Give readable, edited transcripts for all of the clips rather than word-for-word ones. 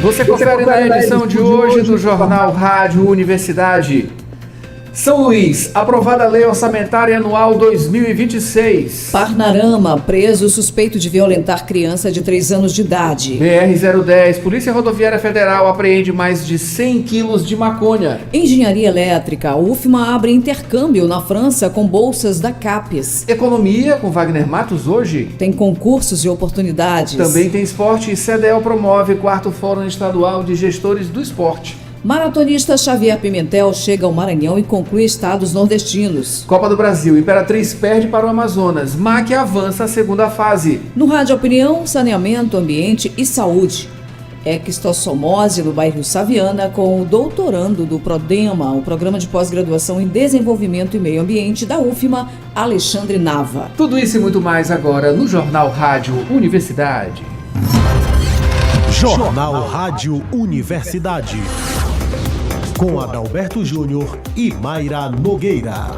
Você confere na edição de hoje do Jornal Rádio Universidade. São Luís, aprovada a Lei Orçamentária Anual 2026. Parnarama, preso suspeito de violentar criança de 3 anos de idade. BR-010, Polícia Rodoviária Federal apreende mais de 100 quilos de maconha. Engenharia Elétrica, a UFMA abre intercâmbio na França com bolsas da CAPES. Economia, com Wagner Matos hoje. Tem concursos e oportunidades. Também tem esporte e CDL promove 4º Fórum Estadual de Gestores do Esporte. Maratonista Xavier Pimentel chega ao Maranhão e conclui estados nordestinos. Copa do Brasil, Imperatriz perde para o Amazonas, MAC avança a segunda fase. No Rádio Opinião, saneamento, ambiente e saúde. Ectossomose no bairro Saviana com o doutorando do PRODEMA, o Programa de Pós-Graduação em Desenvolvimento e Meio Ambiente da UFMA, Alexandre Nava. Tudo isso e muito mais agora no Jornal Rádio Universidade. Jornal Rádio Universidade. Com Adalberto Júnior e Mayra Nogueira.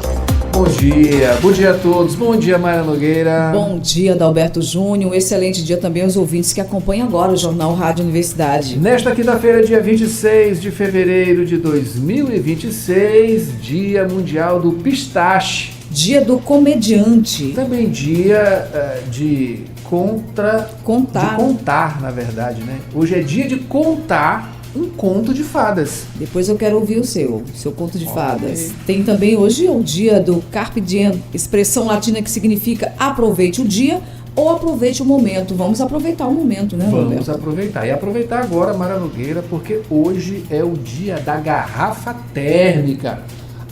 Bom dia a todos. Bom dia, Mayra Nogueira. Bom dia, Adalberto Júnior. Um excelente dia também aos ouvintes que acompanham agora o Jornal Rádio Universidade. Nesta quinta-feira, dia 26 de fevereiro de 2026, Dia Mundial do Pistache. Dia do Comediante. Também dia de contar, na verdade, né? Hoje é dia de contar um conto de fadas. Depois eu quero ouvir o seu conto de fadas. Tem também hoje o dia do Carpe Diem, expressão latina que significa aproveite o dia ou aproveite o momento. Vamos aproveitar o momento, né, Roberto? Vamos aproveitar. E aproveitar agora, Mayra Nogueira, porque hoje é o dia da garrafa térmica.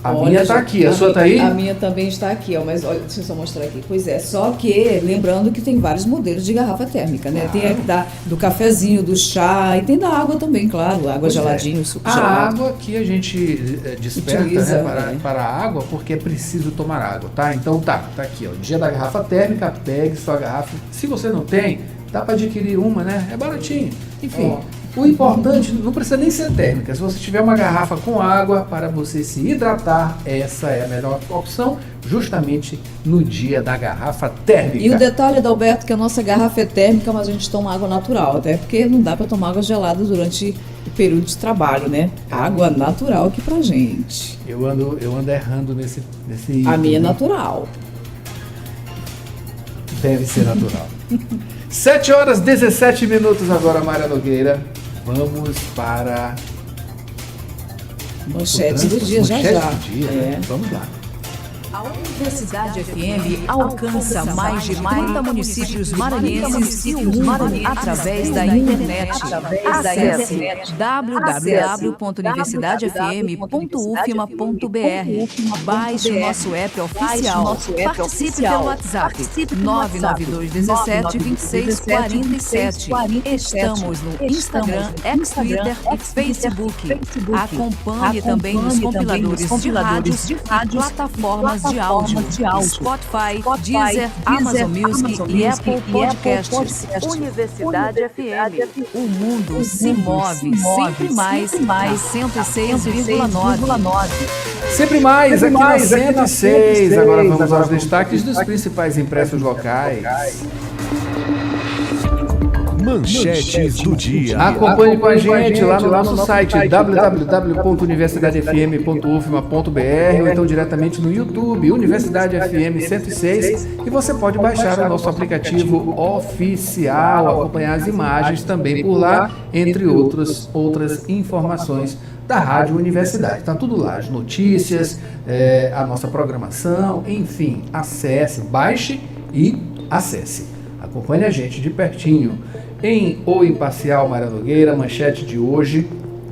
A minha está aqui, a sua está aí? A minha também está aqui, ó, mas olha, deixa eu só mostrar aqui. Pois é, só que lembrando que tem vários modelos de garrafa térmica, né? Tem a do cafezinho, do chá e tem da água também, claro, água geladinha, o suco gelado. A água que a gente desperta, utiliza, né, para a água, porque é preciso tomar água, tá? Então tá aqui, ó, dia da garrafa térmica, pegue sua garrafa. Se você não tem, dá para adquirir uma, né? É baratinho. Enfim. O importante, não precisa nem ser térmica. Se você tiver uma garrafa com água para você se hidratar, essa é a melhor opção, justamente no dia da garrafa térmica. E o detalhe, Adalberto, que a nossa garrafa é térmica, mas a gente toma água natural, até porque não dá para tomar água gelada durante o período de trabalho, né? Água natural aqui pra gente. Eu ando errando nesse item. A minha é natural. Deve ser natural. 7h17 agora, Mayra Nogueira. Vamos para manchetes do dia, já. Né? Vamos lá. A Universidade FM alcança mais de 30 municípios maranhenses e o mundo através da internet. Acesse www.universidadefm.ufma.br. Baixe o nosso app oficial. Participe pelo WhatsApp 992172647. Estamos no Instagram, Twitter e Facebook. Acompanhe também nos compiladores de rádios e plataformas de áudio, Spotify, Deezer, Amazon Music e Apple Podcasts. Universidade FM. O mundo se move, sempre mais 106,9. Sempre mais, aqui na 106. Agora vamos aos destaques dos principais impressos locais. Manchetes do dia. Acompanhe com a gente lá no nosso site www.universidadefm.ufma.br ou então diretamente no YouTube, Universidade FM 106, e você pode baixar o nosso aplicativo oficial, acompanhar as imagens também por lá, entre outras informações da Rádio Universidade. Está tudo lá, as notícias, a nossa programação, enfim, acesse, baixe e acesse. Acompanhe a gente de pertinho. Em O Imparcial, Mayra Nogueira, manchete de hoje,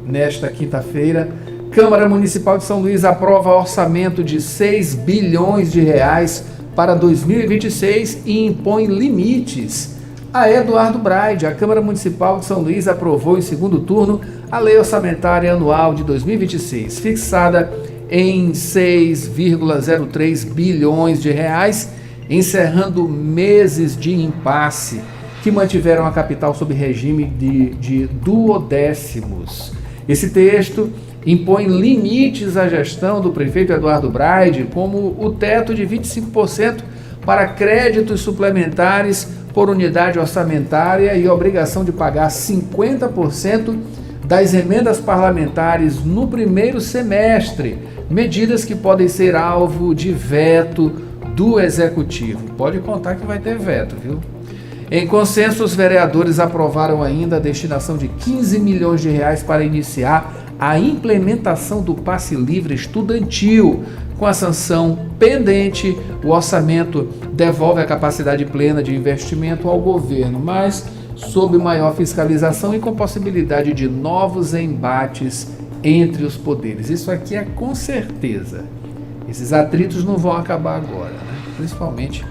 nesta quinta-feira, Câmara Municipal de São Luís aprova orçamento de 6 bilhões de reais para 2026 e impõe limites. A Eduardo Braide, a Câmara Municipal de São Luís aprovou em segundo turno a Lei Orçamentária Anual de 2026, fixada em 6,03 bilhões de reais, encerrando meses de impasse que mantiveram a capital sob regime de duodécimos. Esse texto impõe limites à gestão do prefeito Eduardo Braide, como o teto de 25% para créditos suplementares por unidade orçamentária e obrigação de pagar 50% das emendas parlamentares no primeiro semestre, medidas que podem ser alvo de veto do Executivo. Pode contar que vai ter veto, viu? Em consenso, os vereadores aprovaram ainda a destinação de 15 milhões de reais para iniciar a implementação do passe livre estudantil. Com a sanção pendente, o orçamento devolve a capacidade plena de investimento ao governo, mas sob maior fiscalização e com possibilidade de novos embates entre os poderes. Isso aqui é com certeza. Esses atritos não vão acabar agora, né? Principalmente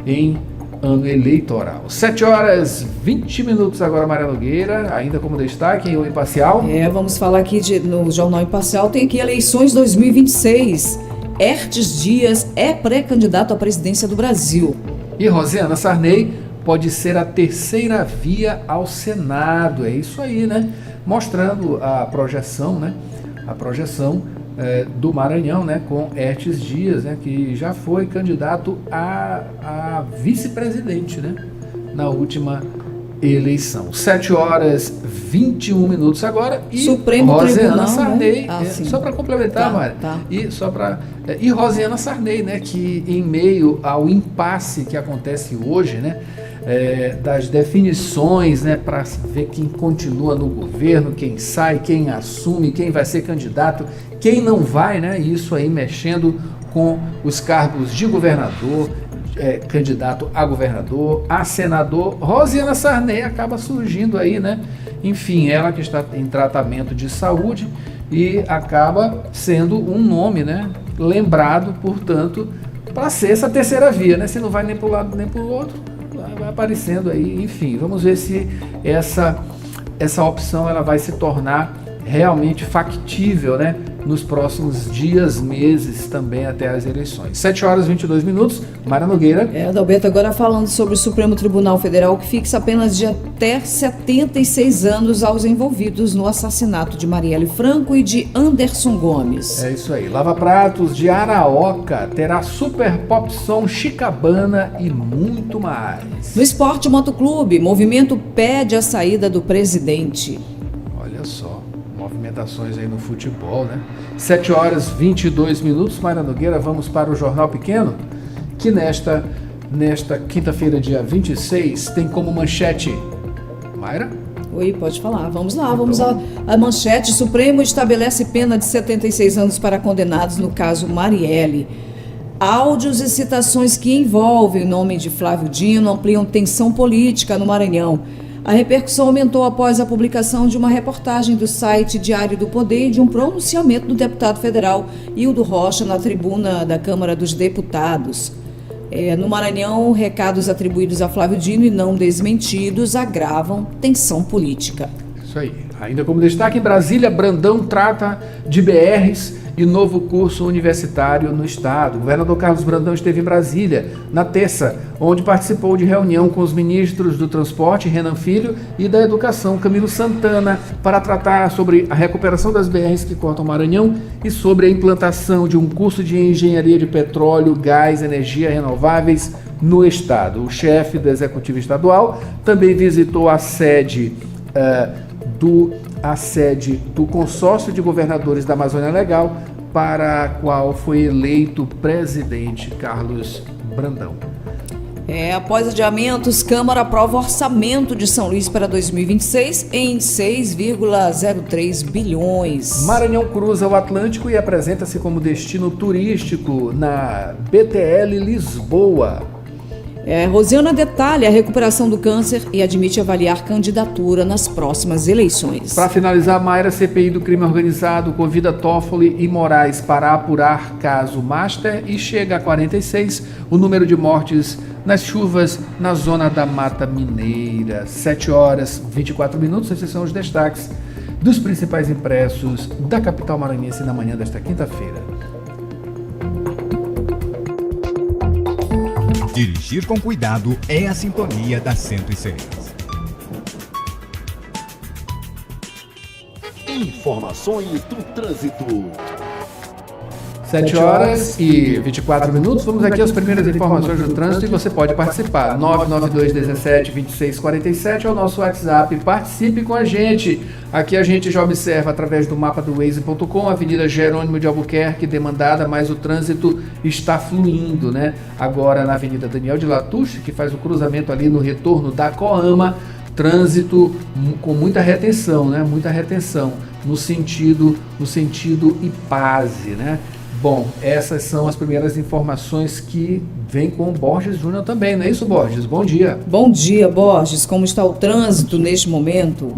em ano eleitoral. 7h20 agora, Maria Nogueira, ainda como destaque em O Imparcial. Vamos falar aqui no Jornal Imparcial, tem aqui eleições 2026. Hertes Dias é pré-candidato à presidência do Brasil. E Rosiana Sarney pode ser a terceira via ao Senado. É isso aí, né? Mostrando a projeção, né? A projeção do Maranhão, né? Com Hertes Dias, né? Que já foi candidato a vice-presidente, né? Na última eleição. 7h21 agora. E Supremo Rosiana Tribunal, Sarney, né? só para complementar, Mário, e Rosiana Sarney, né, que em meio ao impasse que acontece hoje, né, das definições, né, para ver quem continua no governo, quem sai, quem assume, quem vai ser candidato, quem não vai, né, isso aí mexendo com os cargos de governador, candidato a governador, a senador. Rosiana Sarney acaba surgindo aí, né? Enfim, ela que está em tratamento de saúde e acaba sendo um nome, né? Lembrado, portanto, para ser essa terceira via, né? Se não vai nem para um lado nem para o outro, vai aparecendo aí. Enfim, vamos ver se essa opção ela vai se tornar realmente factível, né? Nos próximos dias, meses, também até as eleições. 7h22, Maria Nogueira. Adalberto, agora falando sobre o Supremo Tribunal Federal, que fixa penas de até 76 anos aos envolvidos no assassinato de Marielle Franco e de Anderson Gomes. É isso aí. Lava Pratos de Araoca terá Super Pop Som Chicabana e muito mais. No Esporte Motoclube, movimento pede a saída do presidente. Olha só. Movimentações aí no futebol, né? 7h22, Mayra Nogueira, vamos para o Jornal Pequeno, que nesta quinta-feira, dia 26, tem como manchete... Mayra? Oi, pode falar. Vamos lá. A manchete: Supremo estabelece pena de 76 anos para condenados no caso Marielle. Áudios e citações que envolvem o nome de Flávio Dino ampliam tensão política no Maranhão. A repercussão aumentou após a publicação de uma reportagem do site Diário do Poder e de um pronunciamento do deputado federal Hildo Rocha na tribuna da Câmara dos Deputados. No Maranhão, recados atribuídos a Flávio Dino e não desmentidos agravam tensão política. Isso aí. Ainda como destaque, em Brasília, Brandão trata de BRs e novo curso universitário no estado. O governador Carlos Brandão esteve em Brasília na terça, onde participou de reunião com os ministros do Transporte, Renan Filho, e da Educação, Camilo Santana, para tratar sobre a recuperação das BRs que cortam o Maranhão e sobre a implantação de um curso de engenharia de petróleo, gás, energia renováveis no estado. O chefe do Executivo Estadual também visitou a sede do consórcio de governadores da Amazônia Legal, para a qual foi eleito presidente Carlos Brandão. Após adiamentos, Câmara aprova orçamento de São Luís para 2026 em 6,03 bilhões. Maranhão cruza o Atlântico e apresenta-se como destino turístico na BTL Lisboa. Rosiana detalha a recuperação do câncer e admite avaliar candidatura nas próximas eleições. Para finalizar, Mayra, CPI do crime organizado convida Toffoli e Moraes para apurar caso Master e chega a 46 o número de mortes nas chuvas na zona da Mata Mineira. 7h24, esses são os destaques dos principais impressos da capital maranhense na manhã desta quinta-feira. Dirigir com cuidado é a sintonia da 106. Informações do trânsito. 7 horas e 24 minutos. Vamos aqui às primeiras informações do trânsito e você pode participar. 992-17-2647 é o nosso WhatsApp. Participe com a gente. Aqui a gente já observa através do mapa do Waze.com, Avenida Jerônimo de Albuquerque demandada, mas o trânsito está fluindo, né? Agora na Avenida Daniel de Latouche, que faz o cruzamento ali no retorno da Coama, trânsito com muita retenção, né? Muita retenção no sentido Ipase, né? Bom, essas são as primeiras informações que vem com o Borges Júnior também, não é isso, Borges? Bom dia. Bom dia, Borges. Como está o trânsito neste momento?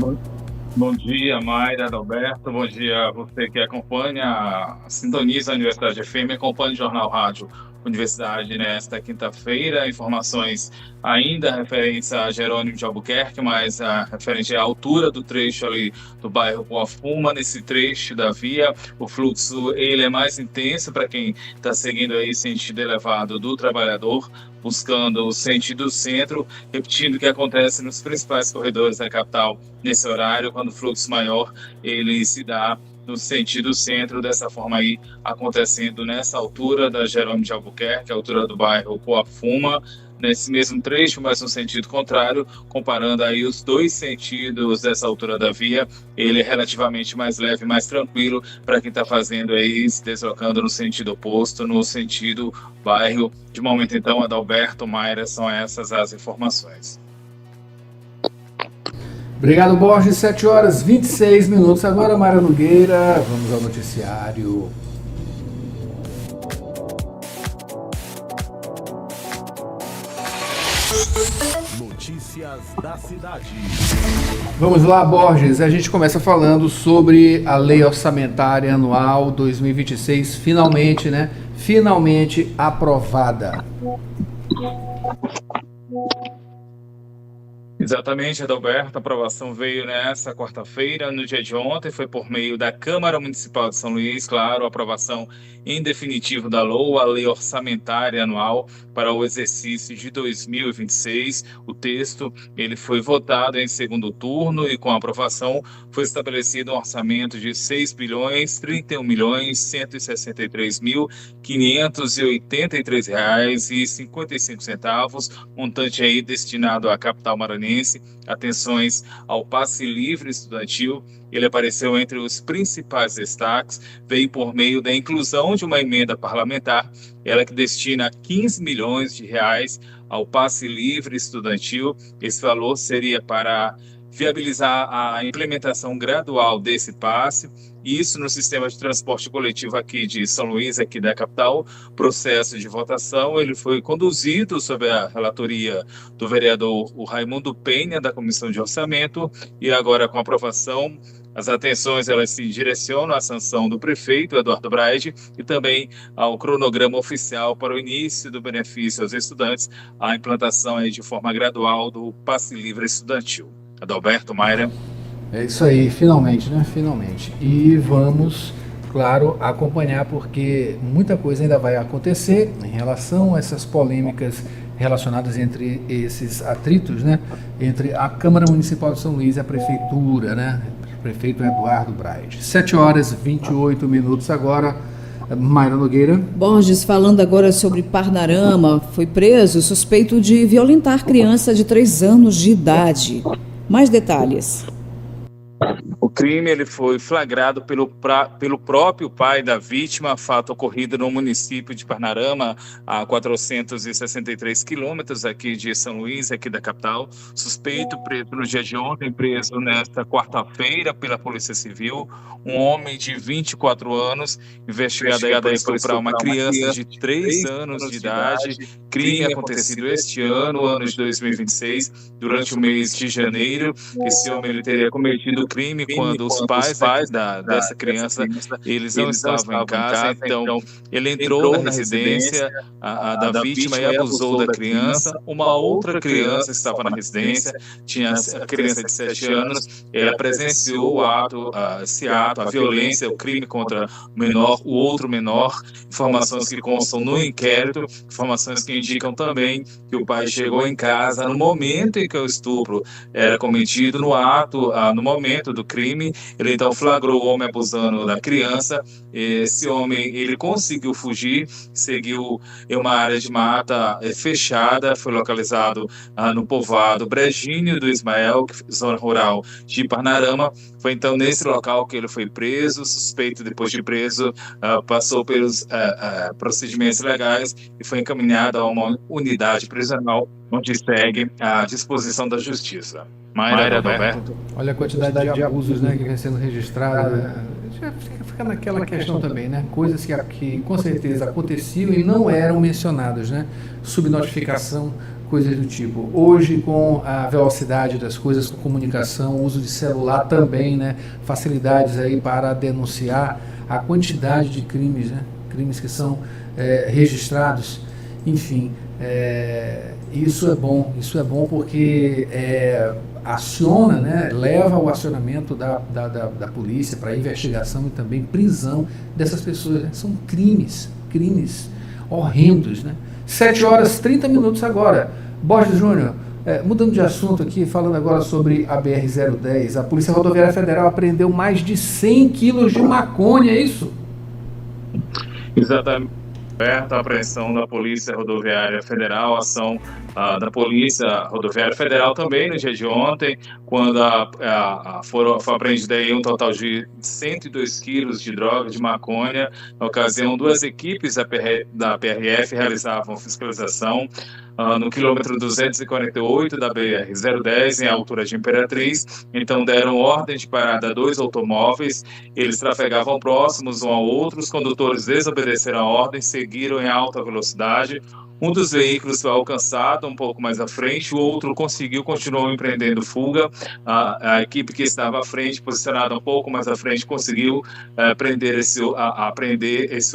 Bom dia, Mayra, Adalberto. Bom dia a você que acompanha, sintoniza a Universidade FM, acompanha o Jornal Rádio Universidade nesta quinta-feira. Informações ainda referentes a Jerônimo de Albuquerque, mas referente à altura do trecho ali do bairro Boa Fuma. Nesse trecho da via, o fluxo ele é mais intenso para quem está seguindo aí sentido elevado do Trabalhador, buscando o sentido centro, repetindo o que acontece nos principais corredores da capital nesse horário, quando o fluxo maior ele se dá no sentido centro, dessa forma aí acontecendo nessa altura da Jerônimo de Albuquerque, a altura do bairro Coafuma, nesse mesmo trecho, mas no sentido contrário, comparando aí os dois sentidos dessa altura da via, ele é relativamente mais leve, mais tranquilo para quem está fazendo aí, se deslocando no sentido oposto, no sentido bairro. De momento então, Adalberto, Mayra, são essas as informações. Obrigado, Borges. 7 horas 26 minutos. Agora, Mayra Nogueira, vamos ao noticiário. Notícias da cidade. Vamos lá, Borges. A gente começa falando sobre a Lei Orçamentária Anual 2026, finalmente, né? Finalmente aprovada. Exatamente, Adalberto. A aprovação veio nessa quarta-feira, no dia de ontem, foi por meio da Câmara Municipal de São Luís, claro, a aprovação em definitivo da LOA, a Lei Orçamentária Anual para o exercício de 2026. O texto ele foi votado em segundo turno e com a aprovação foi estabelecido um orçamento de R$ 6.031.163.583,55, montante aí destinado à capital maranhense. Atenções ao passe livre estudantil. Ele apareceu entre os principais destaques, veio por meio da inclusão de uma emenda parlamentar, ela que destina 15 milhões de reais ao passe livre estudantil. Esse valor seria para viabilizar a implementação gradual desse passe, isso no sistema de transporte coletivo aqui de São Luís, aqui da capital. Processo de votação, ele foi conduzido sob a relatoria do vereador Raimundo Penha, da Comissão de Orçamento, e agora com a aprovação, as atenções elas se direcionam à sanção do prefeito Eduardo Braide e também ao cronograma oficial para o início do benefício aos estudantes, a implantação aí de forma gradual do passe livre estudantil. Adalberto, Mayra. É isso aí, finalmente, né? Finalmente. E vamos, claro, acompanhar, porque muita coisa ainda vai acontecer em relação a essas polêmicas relacionadas entre esses atritos, né? Entre a Câmara Municipal de São Luís e a Prefeitura, né? O prefeito Eduardo Braide. 7 horas e 28 minutos agora. Mayra Nogueira. Borges, falando agora sobre Parnarama, foi preso suspeito de violentar criança de 3 anos de idade. Mais detalhes. O crime ele foi flagrado pelo próprio pai da vítima, fato ocorrido no município de Parnarama, a 463 quilômetros aqui de São Luís, aqui da capital. Suspeito preso no dia de ontem, preso nesta quarta-feira pela Polícia Civil, um homem de 24 anos, investigado aí por estuprar uma criança de 3 anos de idade. Crime acontecido este ano de 2026, durante o mês de janeiro. Esse homem ele teria cometido o crime quando os pais dessa criança, eles não estavam em casa, então ele entrou na residência da vítima e abusou da criança. Uma outra criança estava na residência, tinha a criança de 7 anos, ela presenciou esse ato, a violência, o crime contra o menor, o outro menor. Informações que constam no inquérito, informações que indicam também que o pai chegou em casa no momento em que o estupro era cometido, no momento momento do crime. Ele então flagrou o homem abusando da criança. Esse homem, ele conseguiu fugir, seguiu em uma área de mata fechada, foi localizado no povoado Brejinho do Ismael, zona rural de Parnarama. Foi então nesse local que ele foi preso. Suspeito, depois de preso, passou pelos procedimentos legais e foi encaminhado a uma unidade prisional, onde segue à disposição da justiça. Mayra Adalberto. Olha a quantidade de abusos, né, que vem sendo registrada. Já fica naquela questão também, né? Coisas que com certeza aconteciam e não eram mencionadas, né? Subnotificação, coisas do tipo. Hoje, com a velocidade das coisas, com comunicação, uso de celular também, né? Facilidades aí para denunciar a quantidade de crimes, né? Crimes que são registrados, enfim. Isso é bom porque aciona, né, leva ao acionamento da polícia para investigação e também prisão dessas pessoas, né? São crimes horrendos, né? 7h30 agora. Borges Júnior, mudando de assunto aqui, falando agora sobre a BR-010, a Polícia Rodoviária Federal apreendeu mais de 100 quilos de maconha, é isso? Exatamente. A apreensão da Polícia Rodoviária Federal, ação da Polícia Rodoviária Federal também no dia de ontem, quando foi apreendido aí um total de 102 quilos de droga, de maconha. Na ocasião, 2 equipes da PRF realizavam fiscalização no quilômetro 248 da BR-010, em altura de Imperatriz. Então deram ordem de parada a 2 automóveis. Eles trafegavam próximos um ao outro. Os condutores desobedeceram a ordem, seguiram em alta velocidade. Um dos veículos foi alcançado um pouco mais à frente, o outro continuou empreendendo fuga. A equipe que estava à frente, posicionada um pouco mais à frente, conseguiu prender esse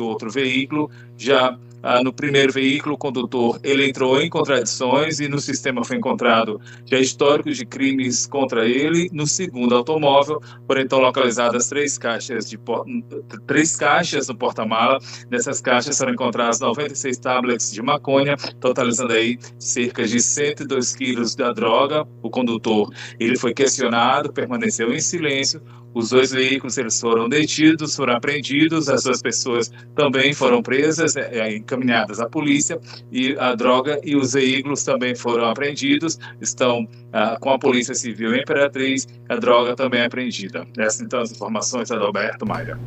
outro veículo. Já no primeiro veículo, o condutor ele entrou em contradições e no sistema foi encontrado já histórico de crimes contra ele. No segundo automóvel, foram então localizadas 3 caixas no porta-mala. Nessas caixas foram encontradas 96 tablets de maconha, totalizando aí cerca de 102 quilos da droga. O condutor ele foi questionado, permaneceu em silêncio. Os 2 veículos eles foram detidos, foram apreendidos, as 2 pessoas também foram presas, encaminhadas à polícia, e a droga e os veículos também foram apreendidos, estão com a Polícia Civil em Imperatriz, a droga também é apreendida. Essas então as informações, Adalberto, Mayra.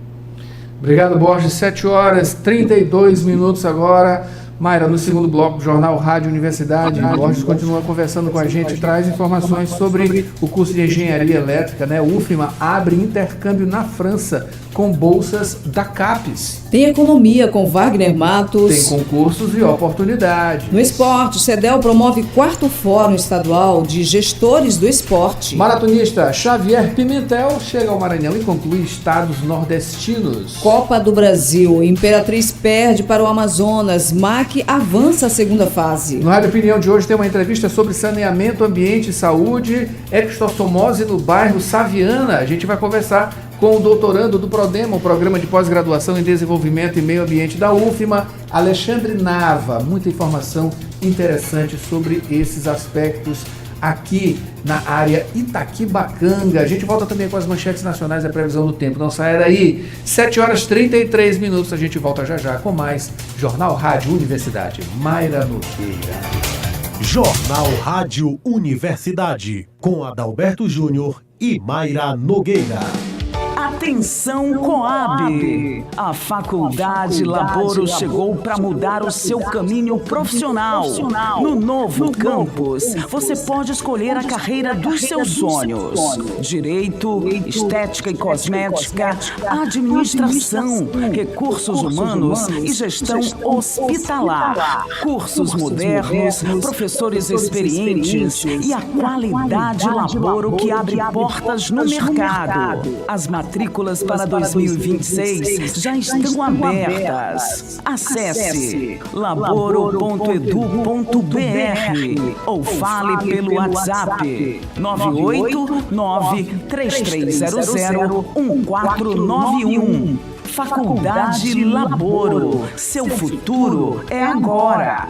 Obrigado, Borges. 7h32 agora. Mayra, no segundo bloco do Jornal Rádio Universidade, Borges continua conversando com a gente e traz informações sobre o curso de Engenharia Elétrica, né? O UFMA abre intercâmbio na França com bolsas da CAPES. Tem economia com Wagner Matos. Tem concursos e oportunidades. No esporte, o CEDEL promove 4º Fórum Estadual de Gestores do Esporte. Maratonista Xavier Pimentel chega ao Maranhão e conclui estados nordestinos. Copa do Brasil, Imperatriz perde para o Amazonas, MAC avança a segunda fase. No Rádio Opinião de hoje tem uma entrevista sobre saneamento, ambiente e saúde, ectossomose no bairro Saviana. A gente vai conversar com o doutorando do PRODEMA, o Programa de Pós-Graduação em Desenvolvimento e Meio Ambiente da UFMA, Alexandre Nava. Muita informação interessante sobre esses aspectos aqui na área Itaquibacanga. A gente volta também com as manchetes nacionais e a previsão do tempo. Não saia daí. 7h33, a gente volta já com mais Jornal Rádio Universidade. Mayra Nogueira. Jornal Rádio Universidade, com Adalberto Júnior e Mayra Nogueira. Atenção Coab! A Faculdade Laboro chegou para mudar o seu caminho profissional. No novo campus, você pode escolher a carreira dos seus sonhos. Direito, estética e cosmética, administração, recursos humanos e gestão hospitalar. Cursos modernos, professores experientes e a qualidade Laboro que abre portas no mercado. As matrículas para 2026 já estão abertas. Acesse laboro.edu.br ou fale pelo WhatsApp 989-3300-1491. Faculdade Laboro. Seu futuro é agora.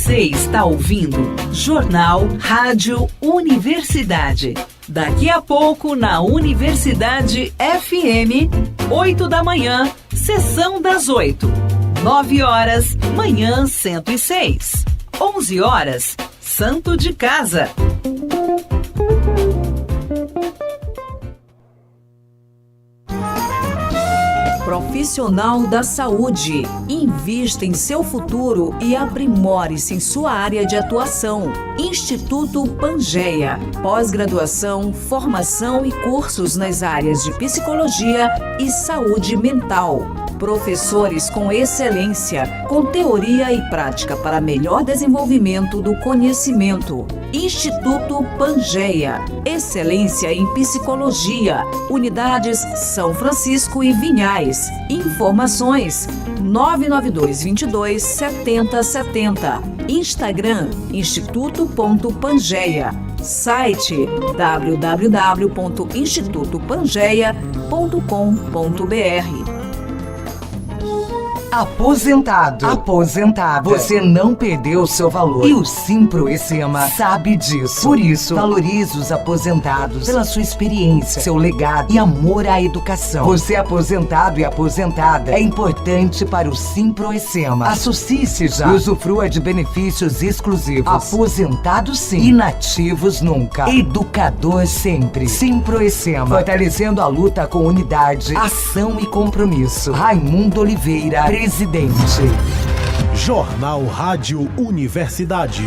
Você está ouvindo Jornal Rádio Universidade. Daqui a pouco na Universidade FM, 8 da manhã, sessão das 8. 9 horas, manhã 106. 11 horas, Santo de Casa. Profissional da saúde. Invista em seu futuro e aprimore-se em sua área de atuação. Instituto Pangeia. Pós-graduação, formação e cursos nas áreas de psicologia e saúde mental. Professores com excelência, com teoria e prática para melhor desenvolvimento do conhecimento. Instituto Pangeia. Excelência em psicologia. Unidades São Francisco e Vinhais. Informações 99222 7070. Instagram instituto.pangeia. Site www.institutopangeia.com.br. Aposentada. Você não perdeu o seu valor. E o Simproecema sabe disso. Por isso, valorize os aposentados pela sua experiência, seu legado e amor à educação. Você aposentado e aposentada é importante para o Simproecema. Associe-se já e usufrua de benefícios exclusivos. Aposentado sim, inativos nunca. Educador sempre. Simproecema, fortalecendo a luta com unidade, ação e compromisso. Raimundo Oliveira, presidente. Jornal Rádio Universidade.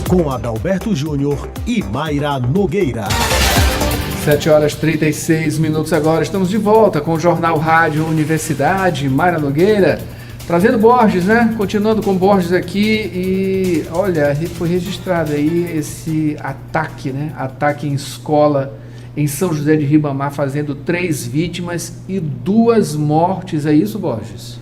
Com Adalberto Júnior e Mayra Nogueira. 7 horas 36 minutos agora. Estamos de volta com o Jornal Rádio Universidade. Mayra Nogueira, trazendo Borges, né? Continuando com Borges aqui. E olha, foi registrado aí esse ataque, né? Ataque em escola em São José de Ribamar, fazendo 3 vítimas e 2 mortes. É isso, Borges?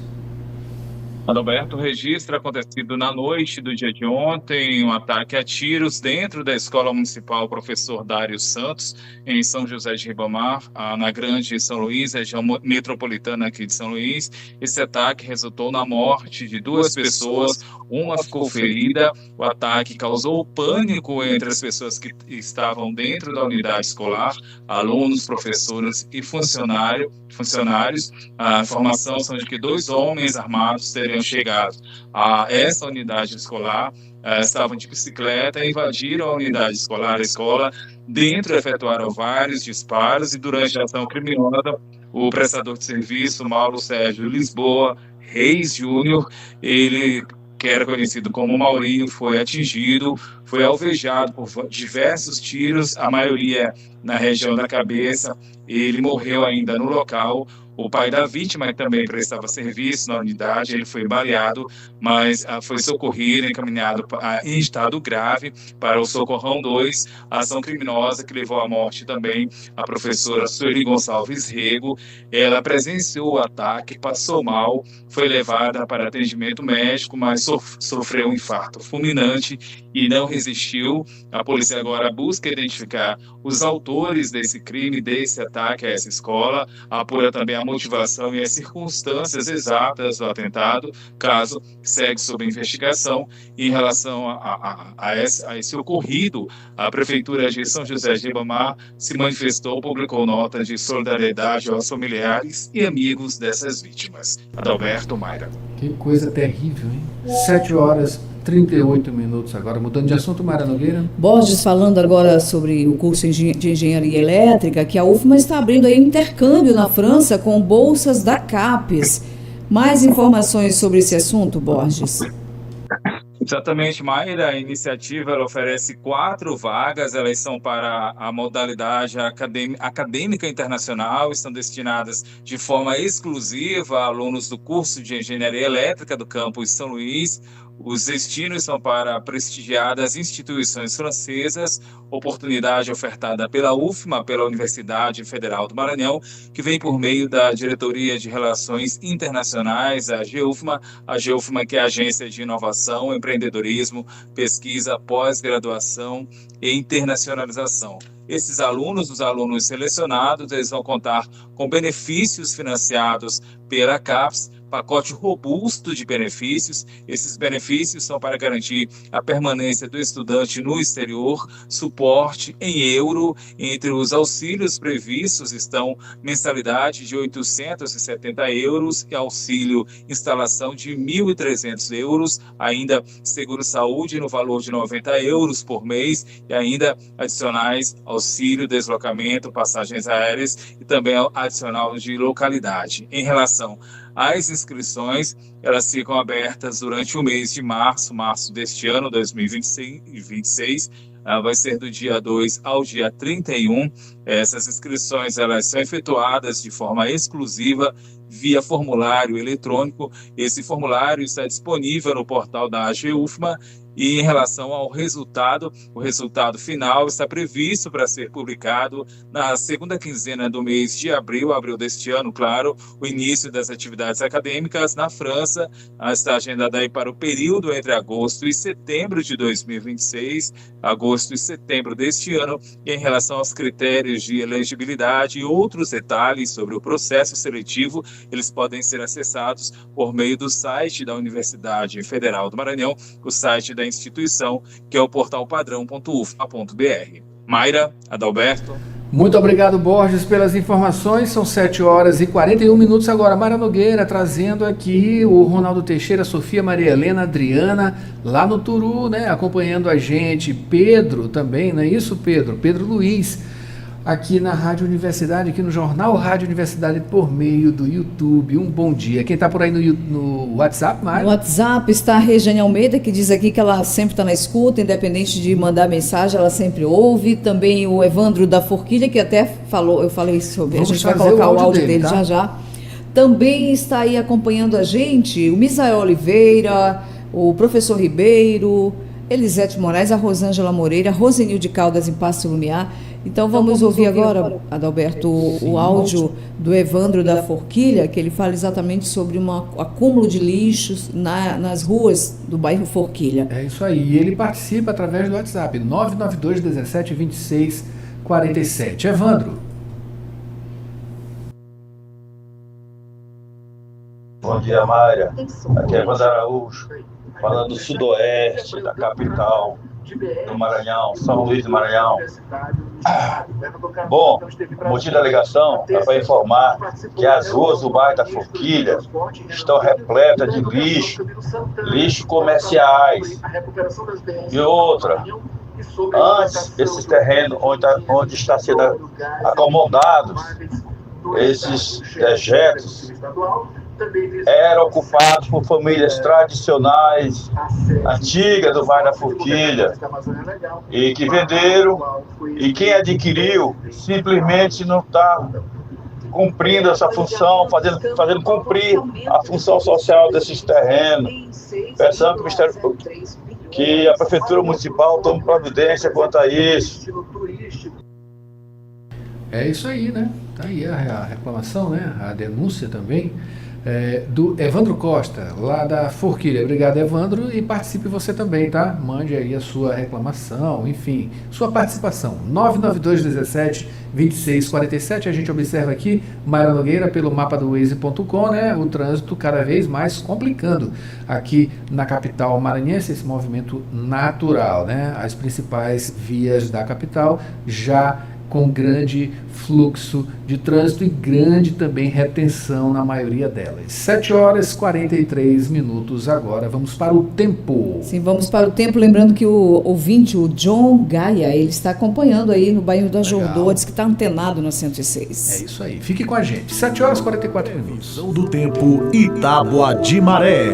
Adalberto, registro acontecido na noite do dia de ontem, um ataque a tiros dentro da Escola Municipal Professor Dário Santos, em São José de Ribamar, na Grande São Luís, região metropolitana aqui de São Luís. Esse ataque resultou na morte de 2 pessoas, uma ficou ferida. O ataque causou pânico entre as pessoas que estavam dentro da unidade escolar, alunos, professores e funcionários. A informação são de que 2 homens armados teriam chegado a essa unidade escolar, estavam de bicicleta, invadiram a unidade escolar, a escola, dentro efetuaram vários disparos e durante a ação criminosa, o prestador de serviço, Mauro Sérgio Lisboa Reis Júnior, ele que era conhecido como Maurinho, foi atingido, foi alvejado por diversos tiros, a maioria na região da cabeça. Ele morreu ainda no local. O pai da vítima, que também prestava serviço na unidade, ele foi baleado, mas foi socorrido, encaminhado em estado grave para o Socorrão 2, a ação criminosa que levou à morte também a professora Sueli Gonçalves Rego. Ela presenciou o ataque, passou mal, foi levada para atendimento médico, mas sofreu um infarto fulminante e não resistiu. A polícia agora busca identificar os autores desse crime, desse ataque a essa escola, apura também a motivação e as circunstâncias exatas do atentado. Caso segue sob investigação. Em relação a esse ocorrido, a Prefeitura de São José de Ribamar se manifestou, publicou nota de solidariedade aos familiares e amigos dessas vítimas. Adalberto, Mayra. Que coisa terrível, hein? 7 horas 38 minutos agora. Mudando de assunto, Mayra Nogueira. Borges, falando agora sobre o curso de Engenharia Elétrica, que a UFMA está abrindo aí um intercâmbio na França com bolsas da CAPES. Mais informações sobre esse assunto, Borges? Exatamente, Mayra. A iniciativa ela oferece 4 vagas, elas são para a modalidade acadêmica internacional, estão destinadas de forma exclusiva a alunos do curso de Engenharia Elétrica do campus São Luís. Os destinos são para prestigiadas instituições francesas, oportunidade ofertada pela UFMA, pela Universidade Federal do Maranhão, que vem por meio da Diretoria de Relações Internacionais, a GEUFMA, que é a Agência de Inovação, Empreendedorismo, Pesquisa, Pós-Graduação e Internacionalização. Esses alunos, os alunos selecionados, eles vão contar com benefícios financiados pela CAPES, pacote robusto de benefícios. Esses benefícios são para garantir a permanência do estudante no exterior, suporte em euro. Entre os auxílios previstos estão mensalidade de 870 euros e auxílio instalação de 1.300 euros, ainda seguro-saúde no valor de 90 euros por mês e ainda adicionais auxílio deslocamento, passagens aéreas e também adicional de localidade. Em relação às inscrições, elas ficam abertas durante o mês de março deste ano, 2026, vai ser do dia 2 ao dia 31. Essas inscrições elas são efetuadas de forma exclusiva via formulário eletrônico. Esse formulário está disponível no portal da AGUFMA e em relação ao resultado, o resultado final está previsto para ser publicado na segunda quinzena do mês de abril deste ano, claro, o início das atividades acadêmicas na França está agendada aí para o período entre agosto e setembro de 2026, agosto e setembro deste ano, e em relação aos critérios de elegibilidade e outros detalhes sobre o processo seletivo, eles podem ser acessados por meio do site da Universidade Federal do Maranhão, o site da instituição, que é o portal padrão.ufma.br. Mayra, Adalberto. Muito obrigado, Borges, pelas informações. São 7h41 agora. Mayra Nogueira trazendo aqui o Ronaldo Teixeira, Sofia, Maria Helena, Adriana, lá no Turu, né? Acompanhando a gente. Pedro também, não é isso, Pedro? Pedro Luiz, aqui na Rádio Universidade, aqui no Jornal Rádio Universidade, por meio do YouTube. Um bom dia. Quem está por aí no WhatsApp, Mário? No WhatsApp está a Regiane Almeida, que diz aqui que ela sempre está na escuta, independente de mandar mensagem, ela sempre ouve. Também o Evandro da Forquilha, que até falou, eu falei sobre, a gente vai colocar o áudio dele tá? já. Também está aí acompanhando a gente o Misael Oliveira, o professor Ribeiro, Elisete Moraes, a Rosângela Moreira, Rosenil de Caldas em Passo Lumiar. Então vamos ouvir agora, Adalberto, o áudio do Evandro da Forquilha, que ele fala exatamente sobre um acúmulo de lixos nas ruas do bairro Forquilha. É isso aí, e ele participa através do WhatsApp, 992 17 26 47. Evandro. Bom dia, Mayra. Aqui é Evandro Araújo, falando do sudoeste, da capital do Maranhão, São Luís do Maranhão. Bom, o motivo da ligação é para informar que as ruas do bairro da Forquilha estão repletas de lixo comerciais. E outra, antes esses terrenos onde está sendo acomodados esses dejetos eram ocupados por famílias tradicionais, antigas do bairro da Forquilha, e que venderam, e quem adquiriu simplesmente não está cumprindo essa função, fazendo cumprir a função social desses terrenos. Pensando que a Prefeitura Municipal tome providência quanto a isso. É isso aí, né? Tá aí a reclamação, né? A denúncia também. Do Evandro Costa, lá da Forquilha. Obrigado, Evandro, e participe você também, tá? Mande aí a sua reclamação, enfim, sua participação. 992 17 26 47. A gente observa aqui, Mayra Nogueira, pelo mapa do Waze.com, né? O trânsito cada vez mais complicando aqui na capital maranhense, esse movimento natural, né? As principais vias da capital já com grande fluxo de trânsito e grande também retenção na maioria delas. 7h43 agora. Vamos para o tempo. Sim, vamos para o tempo. Lembrando que o ouvinte, o John Gaia, ele está acompanhando aí no bairro da Jordô, diz que está antenado na 106. É isso aí. Fique com a gente. 7h44. Do tempo, Itábua de Maré.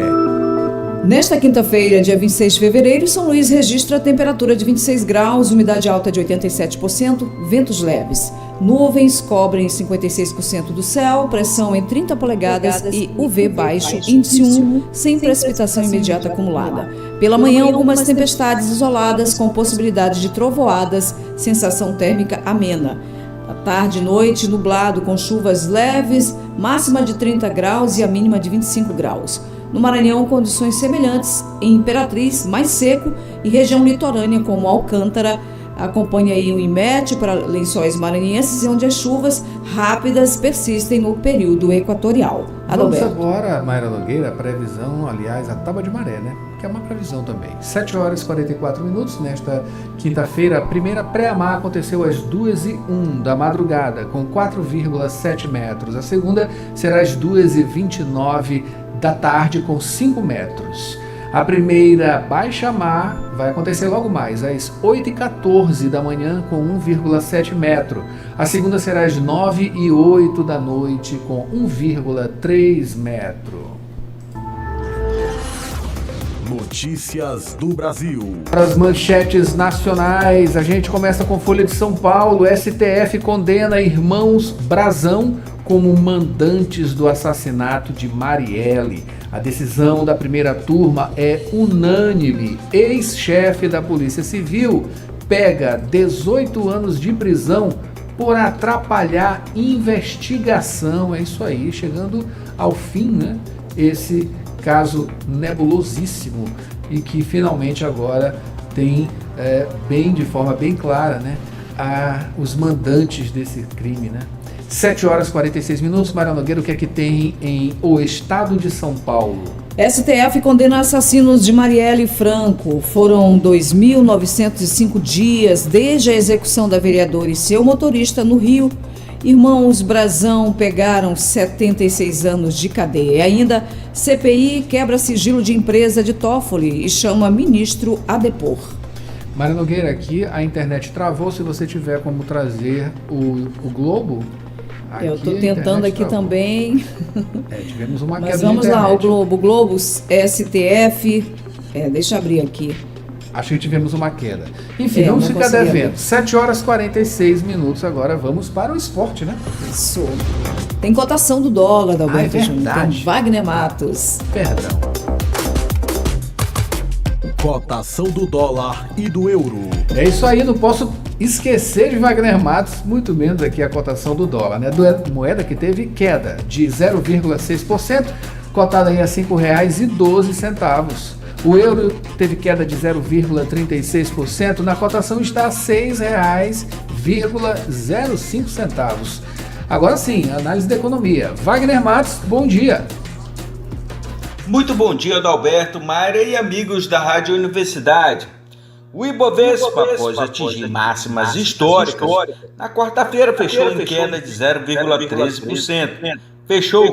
Nesta quinta-feira, dia 26 de fevereiro, São Luís registra temperatura de 26 graus, umidade alta de 87%, ventos leves. Nuvens cobrem 56% do céu, pressão em 30 polegadas e UV baixo, índice 1, sem precipitação imediata acumulada. Pela manhã, algumas tempestades isoladas com possibilidade de trovoadas, sensação térmica amena. À tarde e noite, nublado com chuvas leves, máxima de 30 graus e a mínima de 25 graus. No Maranhão, condições semelhantes em Imperatriz, mais seco, e região litorânea como Alcântara, Acompanhe aí o IMET para Lençóis Maranhenses, onde as chuvas rápidas persistem no período equatorial. Vamos agora, Mayra Nogueira, a previsão, aliás, a tábua de maré, né? Que é uma previsão também. 7 horas e 44 minutos, nesta quinta-feira, a primeira pré-amar aconteceu às 2h01 da madrugada, com 4,7 metros. A segunda será às 2h29 da tarde, com 5 metros. A primeira baixa-mar vai acontecer logo mais, às 8h14 da manhã, com 1,7 metro. A segunda será às 9h08 da noite, com 1,3 metro. Notícias do Brasil. Para as manchetes nacionais, a gente começa com Folha de São Paulo. STF condena irmãos Brazão como mandantes do assassinato de Marielle. A decisão da primeira turma é unânime. Ex-chefe da Polícia Civil pega 18 anos de prisão por atrapalhar investigação. É isso aí, chegando ao fim, né? Esse caso nebulosíssimo e que finalmente agora tem de forma bem clara, né, os mandantes desse crime, né? 7 horas e 46 minutos, Mayra Nogueira, o que é que tem em O Estado de São Paulo? STF condena assassinos de Marielle Franco. Foram 2.905 dias desde a execução da vereadora e seu motorista no Rio. Irmãos Brazão pegaram 76 anos de cadeia. E ainda, CPI quebra sigilo de empresa de Toffoli e chama ministro a depor. Mayra Nogueira, aqui a internet travou. Se você tiver como trazer o Globo... Eu estou tentando aqui travou. Também. Tivemos uma queda. Mas vamos lá, o Globo, STF. Deixa eu abrir aqui. Acho que tivemos uma queda. Enfim, vamos ficar devendo. 7 horas e 46 minutos. Agora vamos para o esporte, né? Isso. Tem cotação do dólar, Dalberto Júnior. Com Wagner Matos. Perdão. Cotação do dólar e do euro. É isso aí, não posso esquecer de Wagner Matos, muito menos aqui a cotação do dólar, né? Moeda que teve queda de 0,6%, cotada aí a R$ 5,12. O euro teve queda de 0,36%, na cotação está a R$ 6,05. Agora sim, análise da economia. Wagner Matos, bom dia. Muito bom dia, Adalberto, Mayra e amigos da Rádio Universidade. O Ibovespa, após atingir máximas históricas, na quarta-feira fechou em queda de 0,13%. Fechou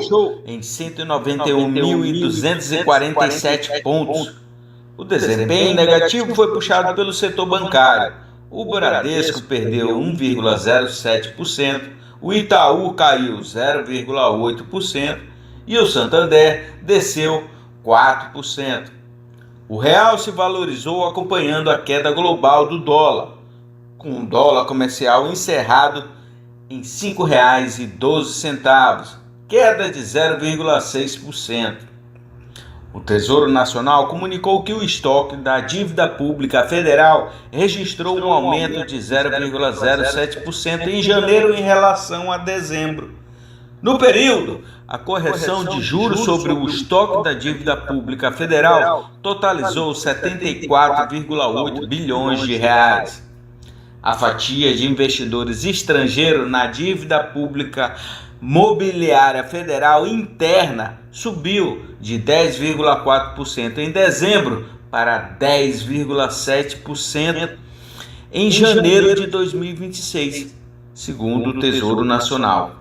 em 191.247 pontos. O desempenho negativo foi puxado pelo setor bancário. O Bradesco perdeu 1,07%, o Itaú caiu 0,8% e o Santander desceu 4%. O real se valorizou acompanhando a queda global do dólar, com o dólar comercial encerrado em R$ 5,12, queda de 0,6%. O Tesouro Nacional comunicou que o estoque da dívida pública federal registrou um aumento de 0,07% em janeiro em relação a dezembro. No período, a correção de juros sobre o estoque da dívida pública federal totalizou 74,8 bilhões de reais. A fatia de investidores estrangeiros na dívida pública mobiliária federal interna subiu de 10,4% em dezembro para 10,7% em janeiro de 2026, segundo o Tesouro Nacional.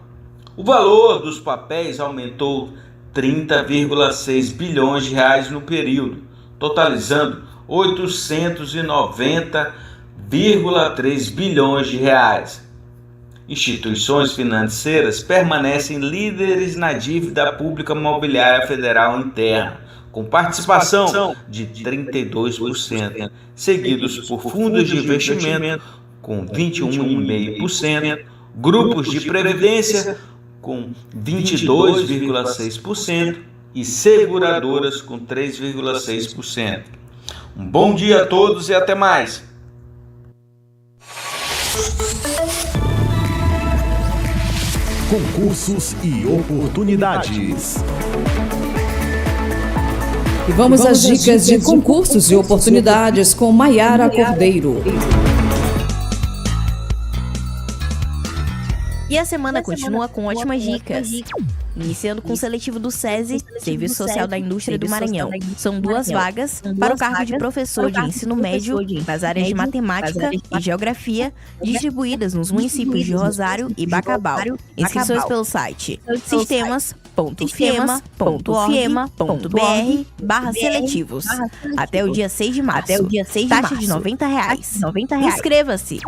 O valor dos papéis aumentou 30,6 bilhões de reais no período, totalizando 890,3 bilhões de reais. Instituições financeiras permanecem líderes na dívida pública mobiliária federal interna, com participação de 32%, seguidos por fundos de investimento com 21,5%, grupos de previdência com 22,6% e seguradoras com 3,6%. Um bom dia a todos e até mais. Concursos e oportunidades. E vamos às dicas de concursos e oportunidades com Maiara Cordeiro. E a semana continua com ótimas dicas. Iniciando com o seletivo do SESI, Serviço Social da Indústria do Maranhão. São 2 vagas para o cargo de professor de ensino médio nas áreas de matemática e geografia, distribuídas nos municípios de Rosário e Bacabal. Inscrições pelo site sistemas.fiema.br/seletivos. Até o dia 6 de março. Taxa de R$90. Inscreva-se.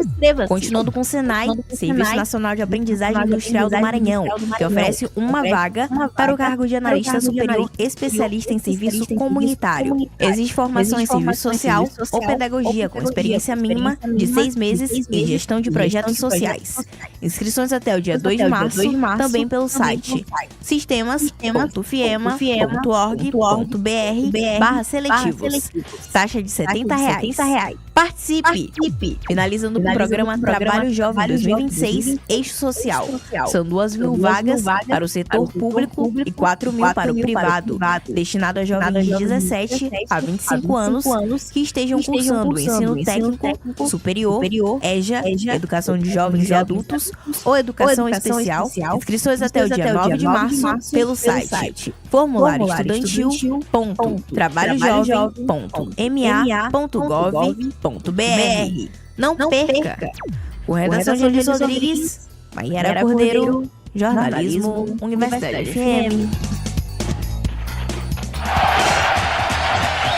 Continuando com o SENAI, Serviço Nacional de Aprendizagem Industrial do Maranhão, que oferece uma vaga para o cargo de analista superior especialista em serviço comunitário. Exige formação em serviço social ou pedagogia com experiência mínima de 6 meses em gestão de projetos sociais. Inscrições até o dia 2 de março, também pelo site sistemas.fiema.org.br/seletivos. Taxa de R$70. Participe! Finalizando com o programa Trabalho Jovem 2026, Eixo Social. São 2.000 vagas para o setor público e 4.000 para o privado, destinado a jovens de 17 a 25 anos que estejam cursando o ensino técnico superior, EJA, Educação de Jovens e Adultos ou Educação Especial. Inscrições até o dia 9 de março pelo site formulárioestudantil.trabalhojovem.ma.gov.br. Não perca! Com redação de Elis Rodrigues, Maiara Cordeiro, Jornalismo, Universidade FM.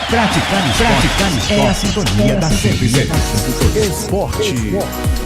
Praticar esporte é a sintonia da 106. Esporte.